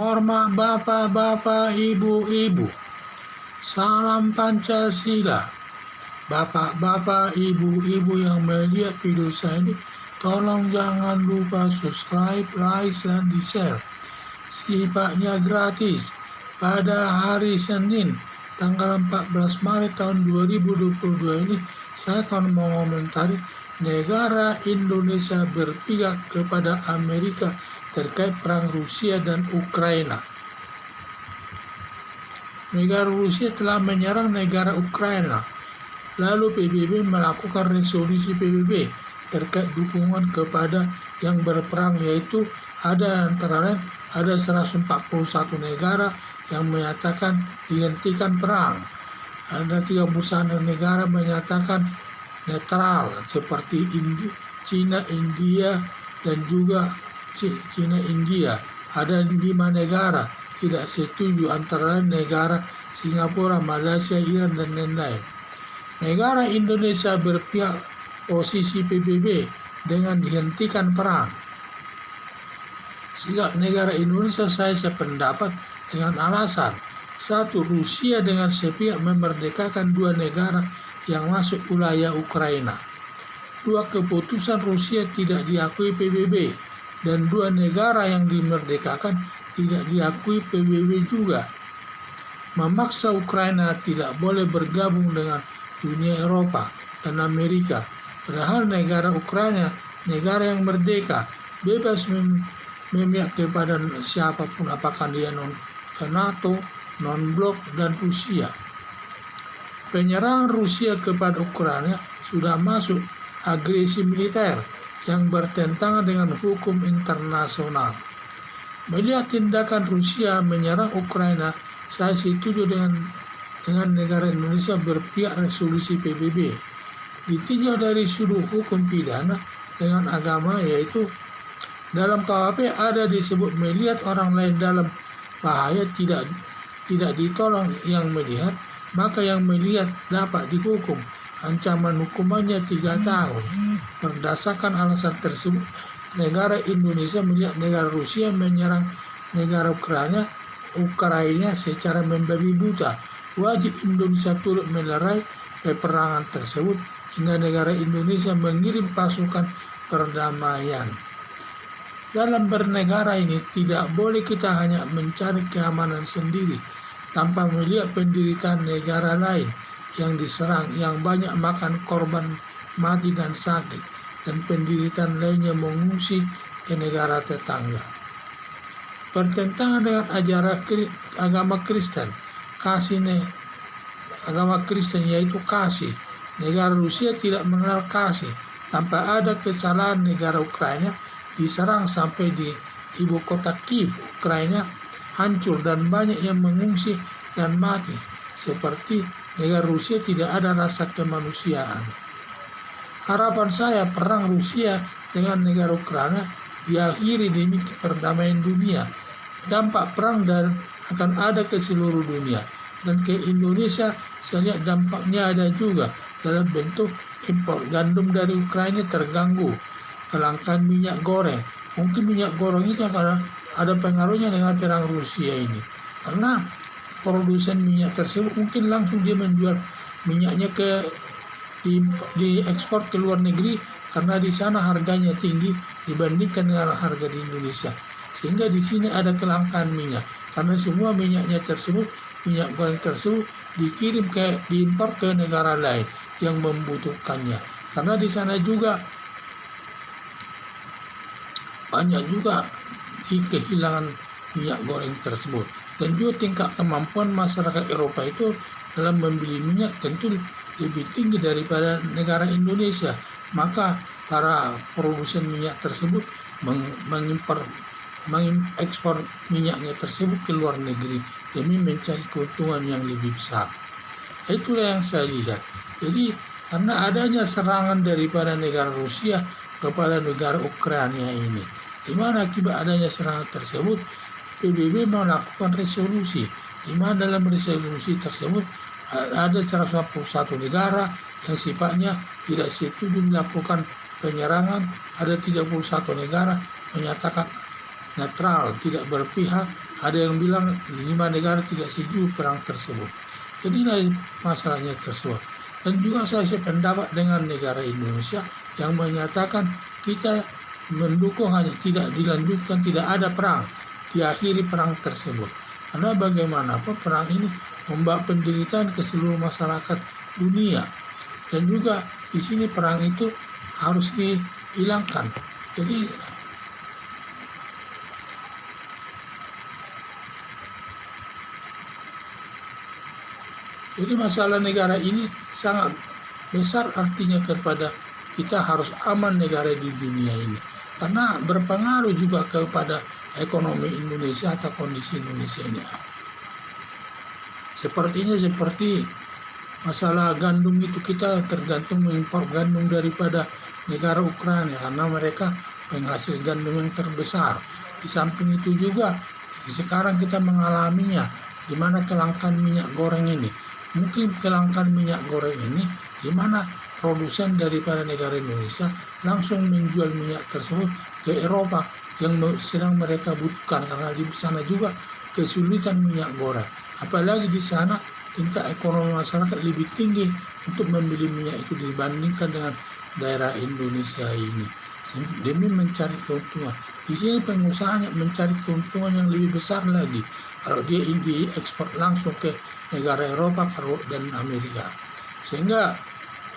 Hormat bapak-bapak, ibu-ibu. Salam Pancasila. Bapak-bapak, ibu-ibu yang melihat video saya ini, tolong jangan lupa subscribe, like, dan di-share. Sifatnya gratis. Pada hari Senin, tanggal 14 Maret tahun 2022 ini, saya akan mengomentari negara Indonesia berpihak kepada Amerika terkait perang Rusia dan Ukraina. Negara Rusia telah menyerang negara Ukraina. Lalu PBB melakukan resolusi PBB terkait dukungan kepada yang berperang, yaitu antara lain ada 141 negara yang menyatakan dihentikan perang. Ada 31 negara menyatakan netral seperti Cina, India, dan juga Cina, India. Ada 5 negara tidak setuju, antara lain negara Singapura, Malaysia, Iran, dan lain-lain. Negara Indonesia berpihak posisi PBB dengan dihentikan perang. Sikap negara Indonesia saya sependapat dengan alasan: 1. Rusia dengan sepihak memerdekakan 2 negara yang masuk wilayah Ukraina. 2. Keputusan Rusia tidak diakui PBB, dan 2 negara yang dimerdekakan tidak diakui PBB juga. Memaksa Ukraina tidak boleh bergabung dengan dunia Eropa dan Amerika, padahal negara Ukraina negara yang merdeka, bebas memihak kepada siapapun, apakah dia NATO, non-blok, dan Rusia. Penyerangan Rusia kepada Ukraina sudah masuk agresi militer yang bertentangan dengan hukum internasional. Melihat tindakan Rusia menyerang Ukraina, saya setuju dengan negara Indonesia berpihak resolusi PBB. Ditinjau dari sudut hukum pidana dengan agama, yaitu dalam KUHP ada disebut melihat orang lain dalam bahaya tidak ditolong yang melihat, maka yang melihat dapat dihukum. Ancaman hukumannya 3 tahun. Berdasarkan alasan tersebut, negara Indonesia melihat negara Rusia menyerang negara Ukraina secara membabi buta. Wajib Indonesia turut melerai peperangan tersebut hingga negara Indonesia mengirim pasukan perdamaian. Dalam bernegara ini tidak boleh kita hanya mencari keamanan sendiri tanpa melihat penderitaan negara lain yang diserang, yang banyak makan korban mati dan sakit, dan penderitaan lainnya mengungsi ke negara tetangga. Bertentangan dengan ajaran agama Kristen, agama Kristen yaitu kasih. Negara Rusia tidak mengenal kasih. Tanpa ada kesalahan, negara Ukraina diserang sampai di ibu kota Kiev, Ukraina hancur dan banyak yang mengungsi dan mati. Seperti negara Rusia tidak ada rasa kemanusiaan. Harapan saya perang Rusia dengan negara Ukraina diakhiri demi perdamaian dunia. Dampak perang dan akan ada ke seluruh dunia, dan ke Indonesia saya lihat dampaknya ada juga dalam bentuk impor gandum dari Ukraina terganggu, kelangkaan minyak goreng. Mungkin minyak goreng itu akan ada pengaruhnya dengan perang Rusia ini, karena produsen minyak tersebut mungkin langsung dia menjual minyaknya diekspor ke luar negeri karena di sana harganya tinggi dibandingkan dengan harga di Indonesia, sehingga di sini ada kelangkaan minyak karena semua minyak goreng tersebut diimpor ke negara lain yang membutuhkannya, karena di sana juga banyak juga kehilangan minyak goreng tersebut. Dan juga tingkat kemampuan masyarakat Eropa itu dalam membeli minyak tentu lebih tinggi daripada negara Indonesia. Maka para produsen minyak tersebut mengekspor minyaknya tersebut ke luar negeri demi mencari keuntungan yang lebih besar. Itulah yang saya lihat. Jadi karena adanya serangan daripada negara Rusia kepada negara Ukraina ini, di mana akibat adanya serangan tersebut PBB melakukan resolusi, di mana dalam resolusi tersebut ada 141 negara yang sifatnya tidak setuju melakukan penyerangan, ada 31 negara menyatakan netral, tidak berpihak. Ada yang bilang 5 negara tidak setuju perang tersebut. Jadi masalahnya tersebut. Dan juga saya sependapat dengan negara Indonesia yang menyatakan kita mendukung hanya tidak dilanjutkan, tidak ada perang, diakhiri perang tersebut. Karena bagaimanapun perang ini membawa penderitaan ke seluruh masyarakat dunia. Dan juga di sini perang itu harus dihilangkan. Jadi masalah negara ini sangat besar, artinya kepada kita harus aman negara di dunia ini. Karena berpengaruh juga kepada ekonomi Indonesia atau kondisi Indonesia ini. Seperti masalah gandum itu, kita tergantung mengimpor gandum daripada negara Ukraina karena mereka penghasil gandum yang terbesar. Di samping itu juga sekarang kita mengalaminya di mana kelangkaan minyak goreng ini. Mungkin kelangkaan minyak goreng ini di mana produsen daripada negara Indonesia langsung menjual minyak tersebut ke Eropa yang sedang mereka butuhkan, karena di sana juga kesulitan minyak goreng. Apalagi di sana tingkat ekonomi masyarakat lebih tinggi untuk membeli minyak itu dibandingkan dengan daerah Indonesia ini. Demi mencari keuntungan. Di sini pengusahanya mencari keuntungan yang lebih besar lagi kalau dia diekspor langsung ke negara Eropa dan Amerika. Sehingga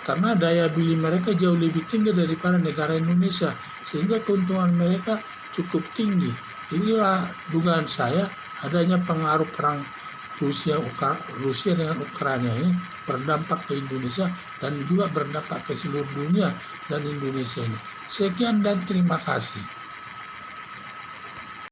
karena daya beli mereka jauh lebih tinggi daripada negara Indonesia, sehingga keuntungan mereka cukup tinggi. Inilah dugaan saya adanya pengaruh perang Rusia dengan Ukraina ini berdampak ke Indonesia dan juga berdampak ke seluruh dunia dan Indonesia ini. Sekian dan terima kasih.